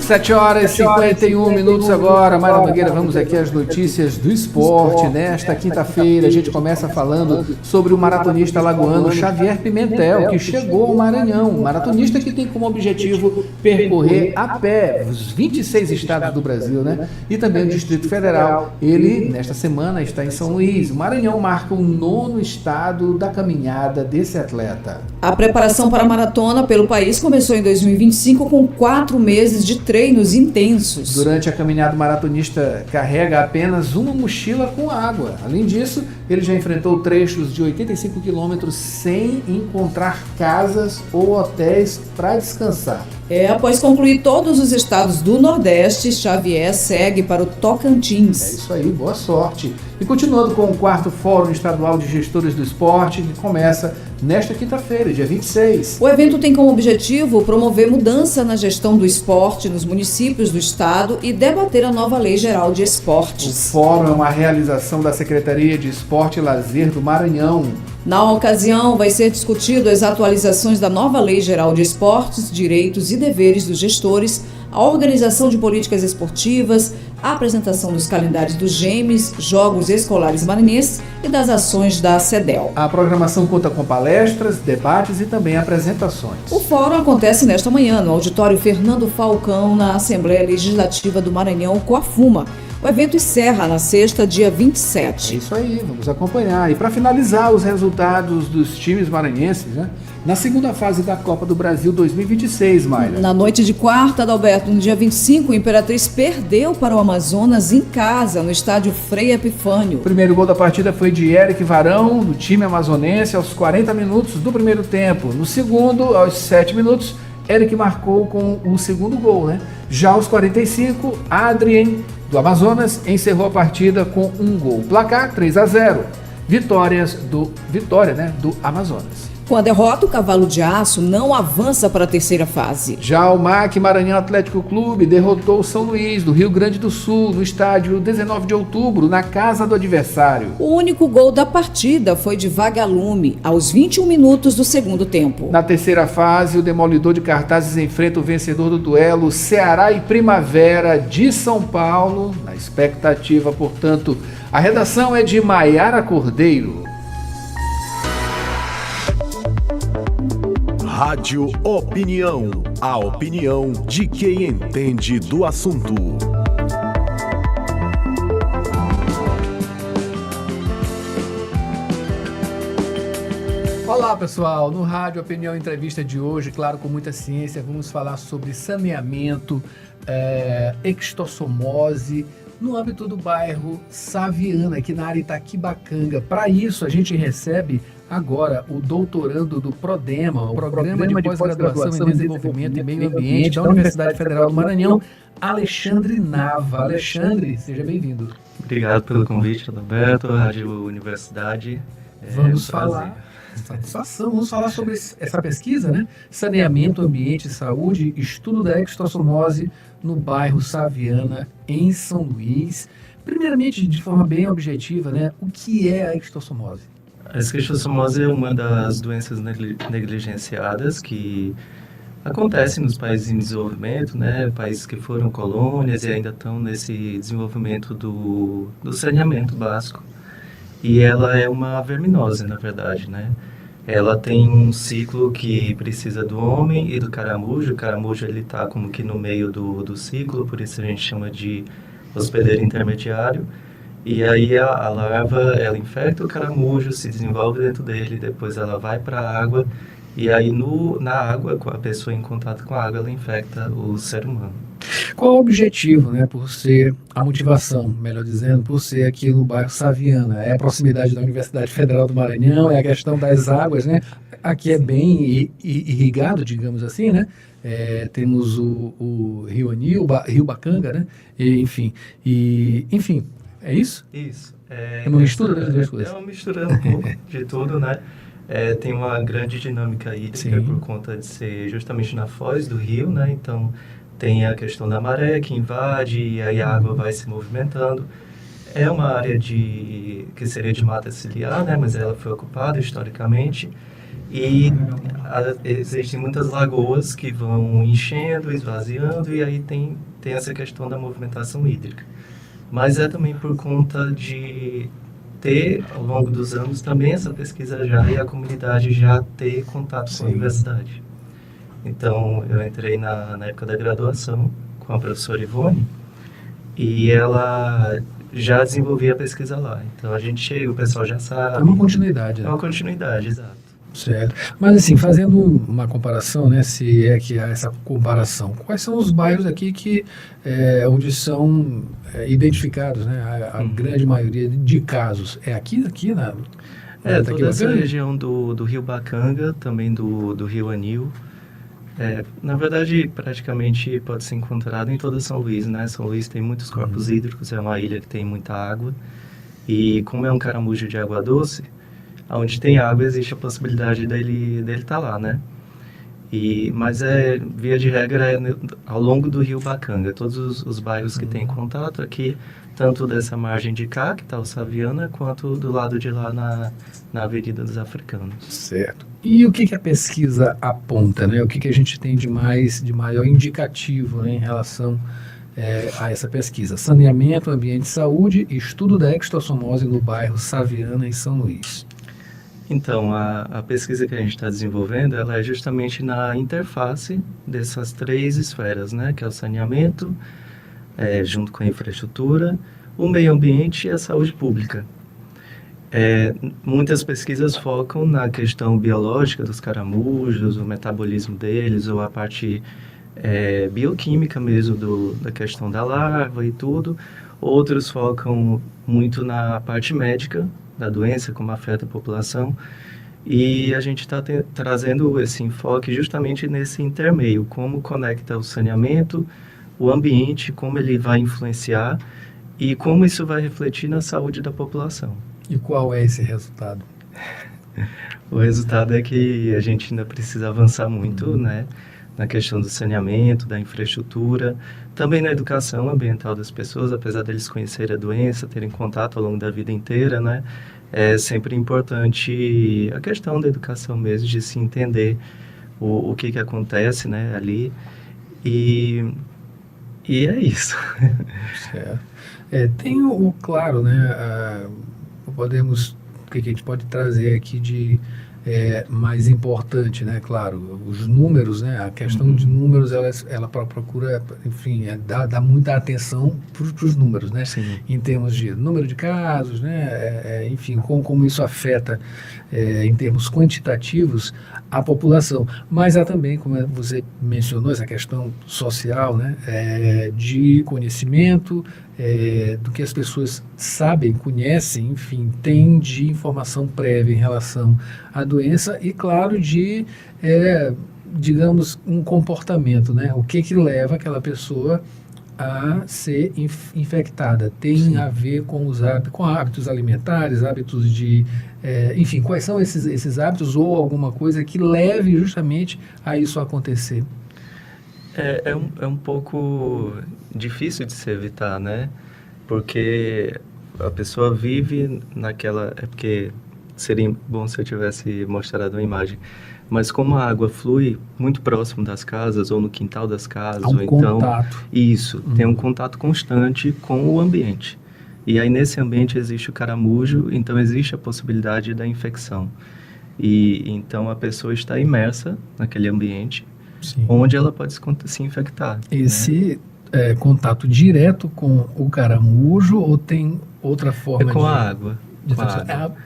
7h51 agora. Mayra Mangueira, vamos aqui às notícias do esporte. Nesta quinta-feira, a gente começa falando sobre o maratonista alagoano Xavier Pimentel, que chegou ao Maranhão. Maratonista que tem como objetivo percorrer a pé os 26 estados do Brasil, né? E também o Distrito Federal. Ele, nesta semana, está em São Luís. O Maranhão marca o 9º estado da caminhada desse atleta. A preparação para a maratona pelo país começou em 2025 com 4 meses de treinos intensos. Durante a caminhada, o maratonista carrega apenas uma mochila com água. Além disso, ele já enfrentou trechos de 85 quilômetros sem encontrar casas ou hotéis para descansar. Após concluir todos os estados do Nordeste, Xavier segue para o Tocantins. É isso aí, boa sorte. E continuando com o 4º Fórum Estadual de Gestores do Esporte, que começa nesta quinta-feira, dia 26. O evento tem como objetivo promover mudança na gestão do esporte nos municípios do estado e debater a nova Lei Geral de Esportes. O fórum é uma realização da Secretaria de Esporte e Lazer do Maranhão. Na ocasião, vai ser discutido as atualizações da nova Lei Geral de Esportes, direitos e deveres dos gestores, a organização de políticas esportivas, a apresentação dos calendários dos GEMES, Jogos Escolares Maranhenses e das ações da CEDEL. A programação conta com palestras, debates e também apresentações. O fórum acontece nesta manhã no auditório Fernando Falcão, na Assembleia Legislativa do Maranhão, Coafuma. O evento encerra na sexta, dia 27. É isso aí, vamos acompanhar. E para finalizar os resultados dos times maranhenses, né? Na segunda fase da Copa do Brasil 2026, Mayra. Na noite de quarta, Adalberto, no dia 25, o Imperatriz perdeu para o Amazonas em casa, no estádio Frei Epifânio. O primeiro gol da partida foi de Eric Varão, do time amazonense, aos 40 minutos do primeiro tempo. No segundo, aos 7 minutos, Eric marcou com o segundo gol, né? Já aos 45, Adrien, do Amazonas, encerrou a partida com um gol. Placar 3-0. Vitória do Amazonas. Com a derrota, o Cavalo de Aço não avança para a terceira fase. Já o MAC Maranhão Atlético Clube derrotou o São Luís, do Rio Grande do Sul, no estádio 19 de outubro, na casa do adversário. O único gol da partida foi de Vagalume, aos 21 minutos do segundo tempo. Na terceira fase, o Demolidor de Cartazes enfrenta o vencedor do duelo Ceará e Primavera de São Paulo. Na expectativa, portanto, a redação é de Maiara Cordeiro. Rádio Opinião, a opinião de quem entende do assunto. Olá pessoal, no Rádio Opinião Entrevista de hoje, claro, com muita ciência, vamos falar sobre saneamento, extossomose, no âmbito do bairro Saviana, aqui na área Itaquibacanga. Para isso, a gente recebe agora o doutorando do PRODEMA, o Programa de Pós-Graduação em Desenvolvimento e Meio Ambiente da Universidade Federal do Maranhão, Alexandre Nava. Alexandre, seja bem-vindo. Obrigado pelo convite, Adalberto, Rádio Universidade. Vamos falar, satisfação, vamos falar sobre essa pesquisa, né? Saneamento, Ambiente e Saúde, estudo da extossomose no bairro Saviana, em São Luís. Primeiramente, de forma bem objetiva, né? O que é a extossomose? A extossomose é uma das doenças negligenciadas que acontece nos países em desenvolvimento, né? Países que foram colônias e ainda estão nesse desenvolvimento do saneamento básico. E ela é uma verminose, na verdade, né? Ela tem um ciclo que precisa do homem e do caramujo. O caramujo, ele está como que no meio do ciclo, por isso a gente chama de hospedeiro intermediário. E aí a larva, ela infecta o caramujo, se desenvolve dentro dele, depois ela vai para a água. E aí na água, com a pessoa em contato com a água, ela infecta o ser humano. Qual o objetivo, né, por ser a motivação, melhor dizendo, por ser aqui no bairro Saviana? É a proximidade da Universidade Federal do Maranhão, é a questão das águas, né? Aqui é bem irrigado, digamos assim, né? Temos o Rio Anil, Rio Bacanga, né? Enfim, é isso? Isso. É uma mistura das duas coisas. É uma mistura um pouco de tudo, né? Tem uma grande dinâmica hídrica por conta de ser justamente na foz do rio, né? Então, tem a questão da maré que invade e aí a água vai se movimentando. É uma área que seria de mata ciliar, né? Mas ela foi ocupada historicamente. E existem muitas lagoas que vão enchendo, esvaziando, e aí tem essa questão da movimentação hídrica. Mas é também por conta de ter, ao longo dos anos, também essa pesquisa já e a comunidade já ter contato com a universidade. Então, eu entrei na época da graduação com a professora Ivone e ela já desenvolvia a pesquisa lá. Então, a gente chega, o pessoal já sabe. É uma continuidade, né? É uma continuidade, exato. Certo. Mas assim, fazendo uma comparação, né, se é que há essa comparação, quais são os bairros aqui onde são identificados, né, a grande maioria de casos? É aqui na... toda essa região do Rio Bacanga, também do Rio Anil. Na verdade, praticamente pode ser encontrado em toda São Luís, né? São Luís tem muitos corpos hídricos, é uma ilha que tem muita água. E como é um caramujo de água doce, onde tem água existe a possibilidade dele estar lá, né? Mas via de regra, ao longo do Rio Bacanga, todos os bairros que têm contato aqui, tanto dessa margem de cá, que está o Saviana, quanto do lado de lá na Avenida dos Africanos. Certo. E o que a pesquisa aponta, né? O que a gente tem de maior indicativo, né, em relação a essa pesquisa? Saneamento, ambiente e saúde, estudo da extossomose no bairro Saviana, em São Luís. Então, a pesquisa que a gente está desenvolvendo, ela é justamente na interface dessas três esferas, né? Que é o saneamento, junto com a infraestrutura, o meio ambiente e a saúde pública. Muitas pesquisas focam na questão biológica dos caramujos, o metabolismo deles, ou a parte bioquímica mesmo da questão da larva e tudo. Outros focam muito na parte médica da doença, como afeta a população. E a gente está trazendo esse enfoque justamente nesse intermeio, como conecta o saneamento, o ambiente, como ele vai influenciar e como isso vai refletir na saúde da população. E qual é esse resultado? O resultado é que a gente ainda precisa avançar muito, né, na questão do saneamento, da infraestrutura, também na educação ambiental das pessoas, apesar deles conhecerem a doença, terem contato ao longo da vida inteira, né, é sempre importante a questão da educação mesmo, de se entender o que acontece, né, ali, e é isso. Certo. Tem claro, né, o que a gente pode trazer aqui de mais importante, né? Claro, os números, né? A questão de números, ela procura, enfim, dá muita atenção para os números, né? Sim. Em termos de número de casos, né? Enfim, como isso afeta, em termos quantitativos, a população. Mas há também, como você mencionou, essa questão social, né? De conhecimento, do que as pessoas sabem, conhecem, enfim, têm de informação prévia em relação à doença e, claro, de, digamos, um comportamento, né? O que leva aquela pessoa a ser infectada? Tem a ver com com hábitos alimentares, hábitos de... enfim, quais são esses hábitos ou alguma coisa que leve justamente a isso acontecer? É um pouco difícil de se evitar, né? Porque a pessoa vive naquela... É porque seria bom se eu tivesse mostrado uma imagem. Mas como a água flui muito próximo das casas ou no quintal das casas... Há um contato. Isso, tem um contato constante com o ambiente. E aí nesse ambiente existe o caramujo, então existe a possibilidade da infecção. E então a pessoa está imersa naquele ambiente, sim, onde ela pode se infectar. Esse contato direto com o caramujo ou tem outra forma? É com a água.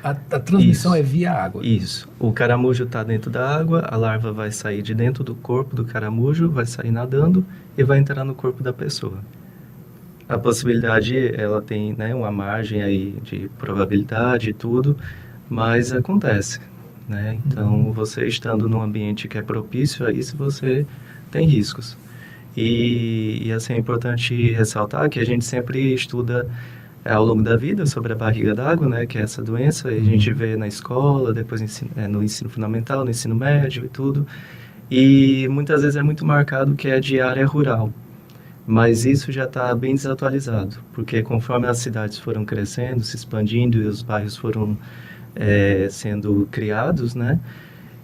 A transmissão Isso. É via água. Isso. O caramujo está dentro da água, a larva vai sair de dentro do corpo do caramujo, vai sair nadando e vai entrar no corpo da pessoa. A possibilidade, ela tem, né, uma margem aí de probabilidade e tudo, mas acontece, né? Então, você estando num ambiente que é propício a isso, você tem riscos. E assim, é importante ressaltar que a gente sempre estuda ao longo da vida sobre a barriga d'água, né, que é essa doença, e a gente vê na escola, depois no ensino fundamental, no ensino médio e tudo, e muitas vezes é muito marcado que é de área rural, mas isso já está bem desatualizado, porque conforme as cidades foram crescendo, se expandindo e os bairros foram sendo criados, né,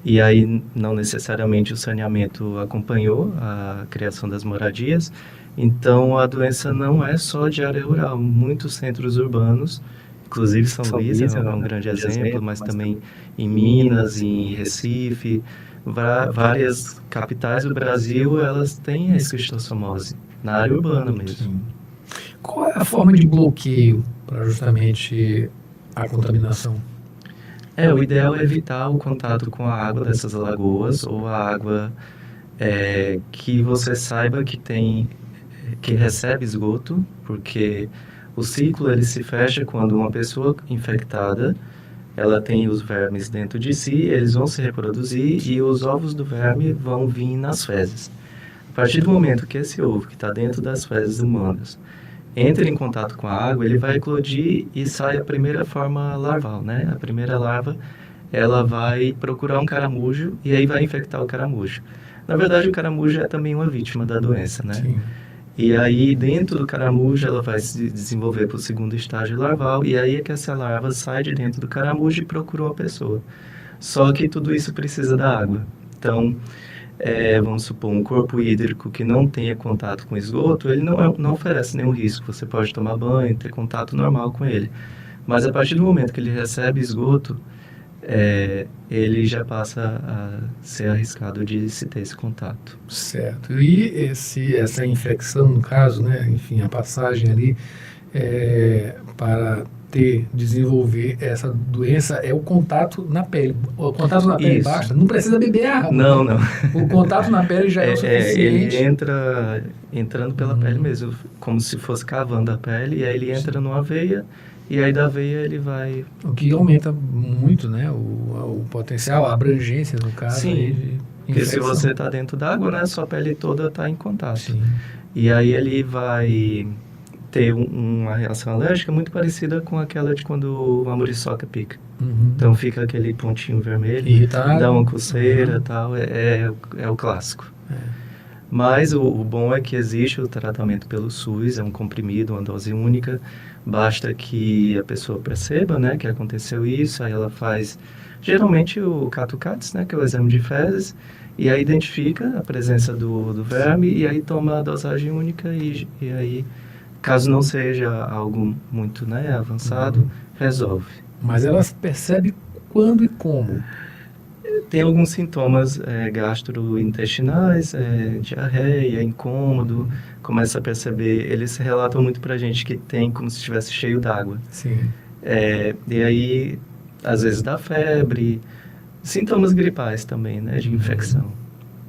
e aí não necessariamente o saneamento acompanhou a criação das moradias. Então, a doença não é só de área rural. Muitos centros urbanos, inclusive São Luís é um grande exemplo, mas também em Minas, em Recife, várias capitais do Brasil, elas têm a esquistossomose, na área urbana mesmo. Qual é a forma de bloqueio para justamente a contaminação? O ideal é evitar o contato com a água dessas lagoas ou a água que você saiba que recebe esgoto, porque o ciclo ele se fecha quando uma pessoa infectada, ela tem os vermes dentro de si, eles vão se reproduzir e os ovos do verme vão vir nas fezes. A partir do momento que esse ovo, que está dentro das fezes humanas, entra em contato com a água, ele vai eclodir e sai a primeira forma larval, né? A primeira larva, ela vai procurar um caramujo e aí vai infectar o caramujo. Na verdade, o caramujo é também uma vítima da doença, né? Sim. E aí, dentro do caramujo, ela vai se desenvolver para o segundo estágio larval, e aí é que essa larva sai de dentro do caramujo e procura uma pessoa. Só que tudo isso precisa da água. Então, vamos supor, um corpo hídrico que não tenha contato com esgoto, ele não oferece nenhum risco. Você pode tomar banho, ter contato normal com ele. Mas a partir do momento que ele recebe esgoto, ele já passa a ser arriscado de se ter esse contato. Certo. E essa infecção, no caso, né, enfim, a passagem ali para desenvolver essa doença é o contato na pele. O contato na pele basta, não precisa beber água. Não. O contato na pele já é o suficiente. Ele entrando pela pele mesmo, como se fosse cavando a pele, e aí ele entra numa veia, e aí da veia ele vai... O que aumenta muito, né, o potencial, a abrangência, no caso. Sim, de porque se você está dentro d'água, né, sua pele toda está em contato. Sim. E aí ele vai ter uma reação alérgica muito parecida com aquela de quando a muriçoca pica. Então fica aquele pontinho vermelho, irritado, dá uma coceira e tal, é o clássico. Mas o bom é que existe o tratamento pelo SUS, é um comprimido, uma dose única. Basta que a pessoa perceba, né, que aconteceu isso, aí ela faz geralmente o CAT-CATS, né, que é o exame de fezes, e aí identifica a presença do verme e aí toma a dosagem única e aí, caso não seja algo muito, né, avançado, resolve. Mas ela percebe quando e como? Tem alguns sintomas gastrointestinais, diarreia, incômodo, começa a perceber, eles relatam muito pra gente que tem como se estivesse cheio d'água. Sim. E aí, às vezes dá febre, sintomas gripais também, né, de infecção.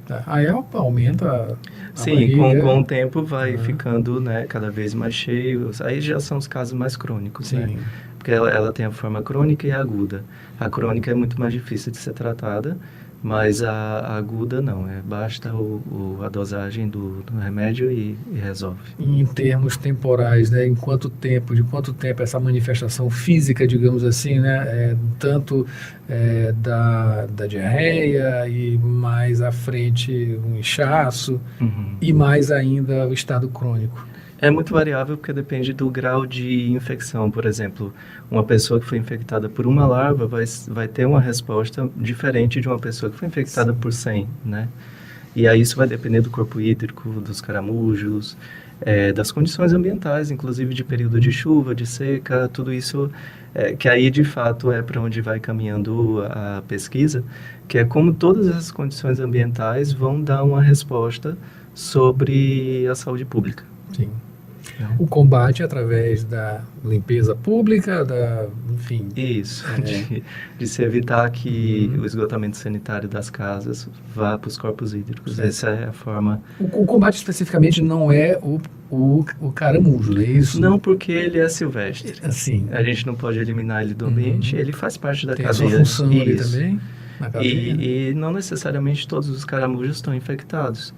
Tá. Aí aumenta a Sim, barriga. com o tempo vai ficando, né, cada vez mais cheio. Aí já são os casos mais crônicos, Sim. né? Porque ela tem a forma crônica e a aguda. A crônica é muito mais difícil de ser tratada, mas a aguda não. Basta a dosagem do remédio e resolve. Em termos temporais, né? De quanto tempo essa manifestação física, digamos assim, né? Tanto da diarreia e mais à frente um inchaço e mais ainda o estado crônico. É muito variável porque depende do grau de infecção. Por exemplo, uma pessoa que foi infectada por uma larva vai ter uma resposta diferente de uma pessoa que foi infectada por 100, né? E aí isso vai depender do corpo hídrico, dos caramujos, das condições ambientais, inclusive de período de chuva, de seca, tudo isso, que aí de fato é para onde vai caminhando a pesquisa, que é como todas essas condições ambientais vão dar uma resposta sobre a saúde pública. Sim. O combate através da limpeza pública, enfim... Isso, de se evitar que o esgotamento sanitário das casas vá para os corpos hídricos. Essa é a forma... O combate especificamente não é o caramujo, é isso? Não, porque ele é silvestre. Assim. A gente não pode eliminar ele do ambiente, ele faz parte da Tem cadeia. Tem a sua função ali também, na cadeia. E não necessariamente todos os caramujos estão infectados.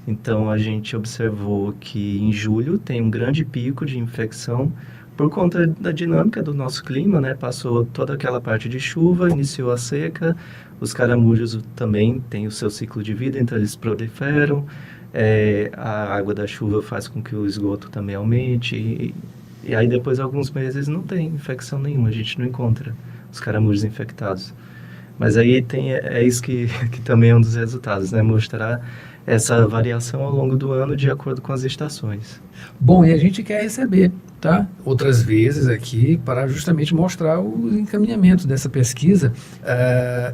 Então, a gente observou que em julho tem um grande pico de infecção por conta da dinâmica do nosso clima, né? Passou toda aquela parte de chuva, iniciou a seca, os caramujos também têm o seu ciclo de vida, então eles proliferam, a água da chuva faz com que o esgoto também aumente, e aí depois de alguns meses não tem infecção nenhuma, a gente não encontra os caramujos infectados. Mas aí é isso que também é um dos resultados, né? Mostrar essa variação ao longo do ano de acordo com as estações. Bom, e a gente quer receber, tá? Outras vezes aqui para justamente mostrar os encaminhamentos dessa pesquisa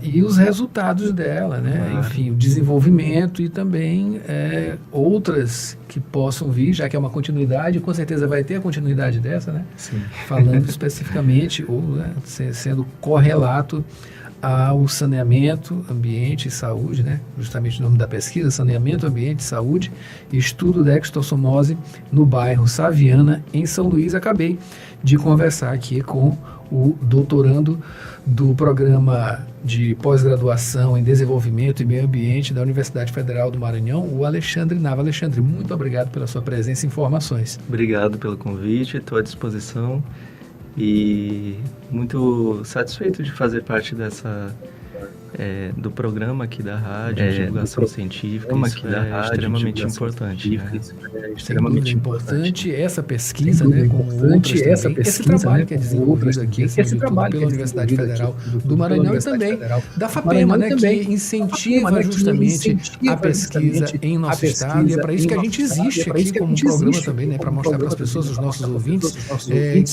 e os resultados dela, né? Claro. Enfim, o desenvolvimento e também outras que possam vir, já que é uma continuidade, com certeza vai ter a continuidade dessa, né? Sim. Falando especificamente ou sendo correlato ao saneamento, ambiente e saúde, né? Justamente o nome da pesquisa, saneamento, ambiente e saúde, estudo da extossomose no bairro Saviana, em São Luís. Acabei de conversar aqui com o doutorando do programa de pós-graduação em desenvolvimento e meio ambiente da Universidade Federal do Maranhão, o Alexandre Nava. Alexandre, muito obrigado pela sua presença e informações. Obrigado pelo convite, estou à disposição. E muito satisfeito de fazer parte do programa aqui da rádio, de divulgação científica, isso é extremamente importante. Extremamente importante essa pesquisa, né, com outras também, esse trabalho que é desenvolvido aqui pela Universidade Federal do Maranhão e também da FAPEMA, né, que incentiva justamente a pesquisa em nosso estado, e é para isso que a gente existe aqui como programa também, né, para mostrar para as pessoas, os nossos ouvintes,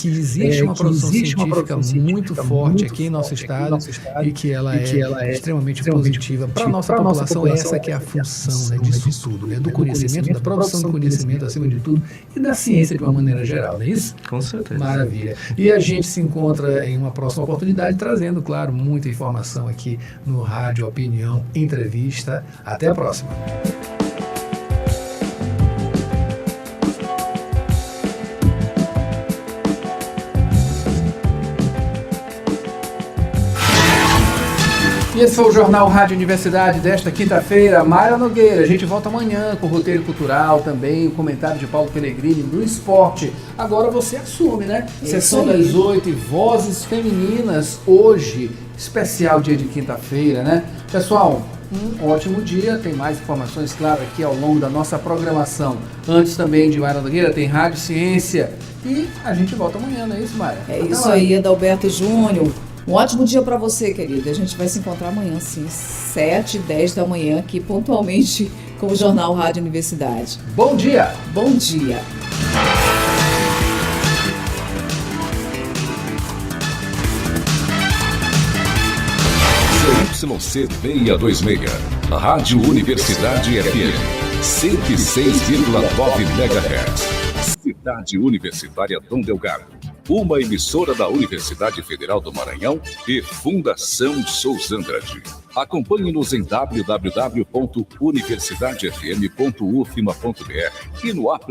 que existe uma produção científica muito forte aqui em nosso estado e que ela é extremamente positiva para a nossa população. Essa que é a função, né, disso tudo, né, do conhecimento, da produção do conhecimento acima de tudo e da ciência de uma maneira geral, não é isso? Com certeza. Maravilha. E a gente se encontra em uma próxima oportunidade trazendo, claro, muita informação aqui no Rádio Opinião Entrevista. Até a próxima. E esse foi o Jornal Rádio Universidade desta quinta-feira. Mayra Nogueira, a gente volta amanhã com o roteiro cultural também, o comentário de Paulo Pellegrini no esporte. Agora você assume, né? Sessão das 8 e Vozes Femininas, hoje, especial dia de quinta-feira, né? Pessoal, um ótimo dia, tem mais informações, claro, aqui ao longo da nossa programação. Antes também de Mayra Nogueira, tem Rádio Ciência e a gente volta amanhã, não é isso, Mayra? É isso aí, Adalberto Júnior. Um ótimo dia para você, querido. A gente vai se encontrar amanhã, sim, 7h10 da manhã, aqui pontualmente com o Jornal Rádio Universidade. Bom dia! Bom dia! YC 626, Rádio Universidade FM, 106,9 MHz. Cidade Universitária Dom Delgado, uma emissora da Universidade Federal do Maranhão e Fundação Souza Andrade. Acompanhe-nos em www.universidadefm.ufma.br e no aplicativo